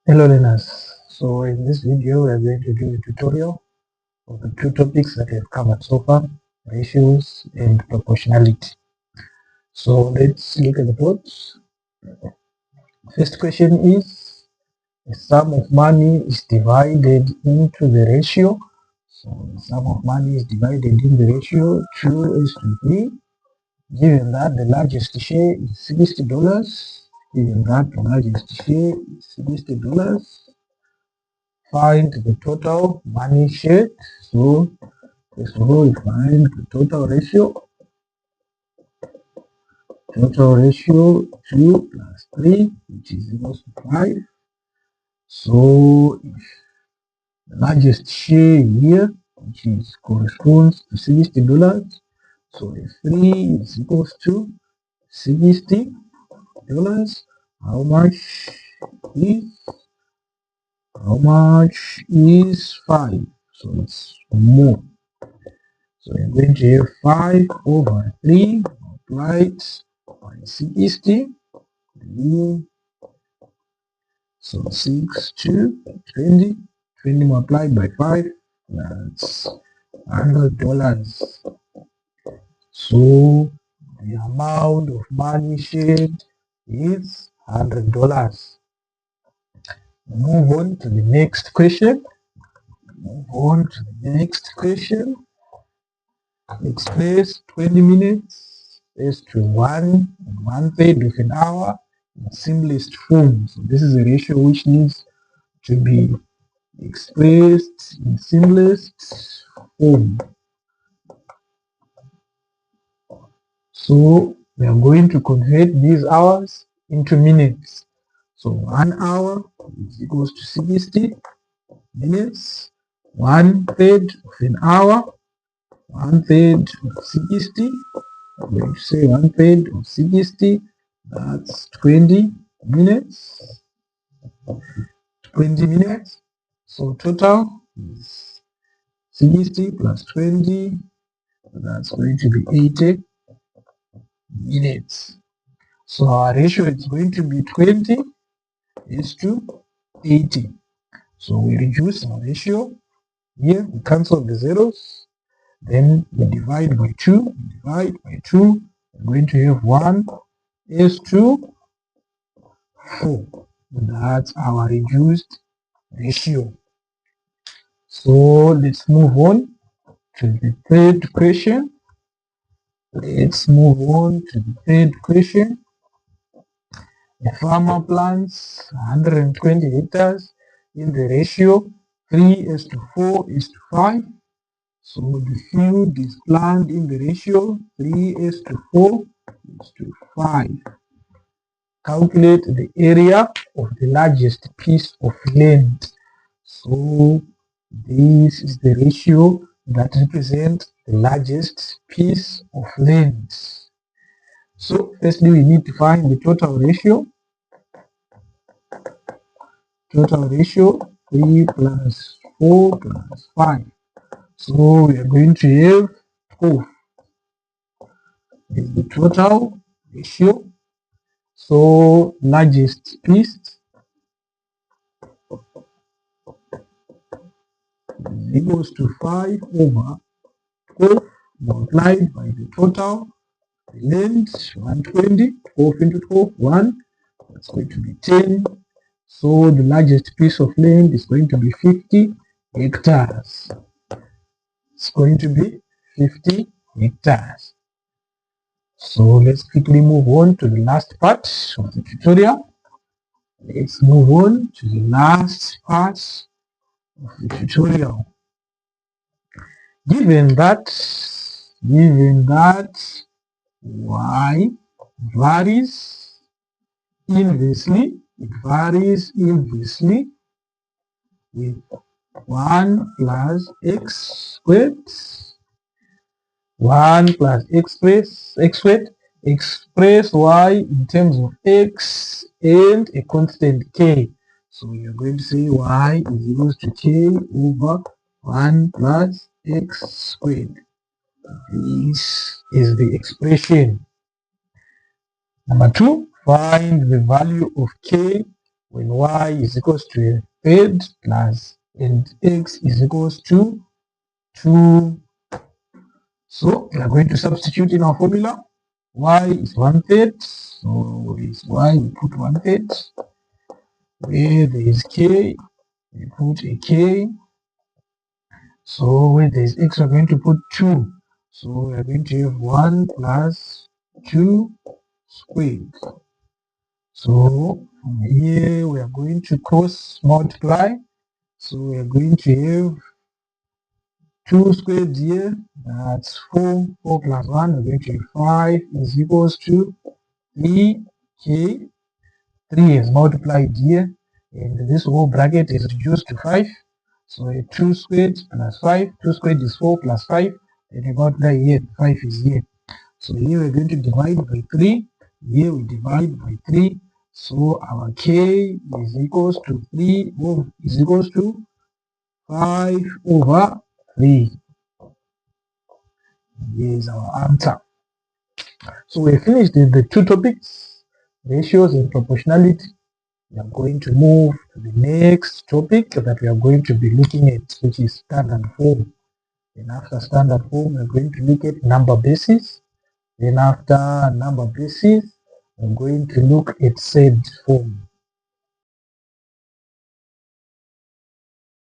Hello learners, so in this video we are going to do a tutorial of the two topics that we have covered so far, ratios and proportionality. So let's look at the boards. First question is, the sum of money is divided into the ratio. So the sum of money is divided in the ratio 2:3, given that the largest share is $60, given that the largest share is $60. Find the total money shared. So first of all, we find the total ratio. Total ratio 2 plus 3, which is equals to 5. So if the largest share here, which is corresponds to $60, so if 3 is equals to $60, how much is is 5? So it's more. So we're going to have 5 over 3 multiplied by 60. So 6 to 20. 20 multiplied by 5, that's $100. So the amount of money shared is $100. Move on to the next question. Express 20 minutes is to 1/3 of an hour in simplest form. So this is a ratio which needs to be expressed in simplest form. So we are going to convert these hours into minutes. So 1 hour is equals to 60 minutes. 1/3 of an hour, 1/3 of 60. I'm going to say 1/3 of 60, that's 20 minutes. 20 minutes. So total is 60 plus 20, that's going to be 80 minutes. So our ratio is going to be 20 is to 80. So we reduce our ratio. Here we cancel the zeros. Then we divide by 2. We're going to have 1 is to 4. That's our reduced ratio. So let's move on to the third question. A farmer plants 120 hectares in the ratio 3:4:5. So the field is planted in the ratio 3:4:5. Calculate the area of the largest piece of land. So this is the ratio that represents the largest piece of land. So firstly we need to find the total ratio. Total ratio 3 plus 4 plus 5. So we are going to have 12 is the total ratio. So largest piece is equals to 5 over 12 multiplied by the total length 120, 12 into 12, 1, that's going to be 10. So the largest piece of land is going to be 50 hectares. It's going to be 50 hectares. So let's quickly move on to the last part of the tutorial. Let's move on to the last part of the tutorial. Given that y varies inversely, with 1 plus x squared, 1 plus x squared, express y in terms of x and a constant k. So we are going to say y is equals to k over 1 plus x squared. This is the expression. Number 2, find the value of k when y is equals to a third plus and x is equals to 2. So we are going to substitute in our formula. Y is 1/3, so is y, we put 1/3. Where there is k, we put a k. So where there is x, we are going to put 2. So we are going to have 1 plus 2 squared. So from here we are going to cross multiply. So we are going to have 2 squared here, that's 4. 4 plus 1, we're going to have 5 is equals to 3k. 3 is multiplied here, and this whole bracket is reduced to 5. So 2 squared plus 5, 2 squared is 4 plus 5, and we multiply here, 5 is here. So here we're going to divide by 3, here we divide by 3, so our k is equals to 3, is equals to 5 over 3. Here is our answer. So we finished the two topics, ratios and proportionality. We are going to move to the next topic that we are going to be looking at, which is standard form. Then after standard form, we are going to look at number basis. Then after number basis, we're going to look at set form.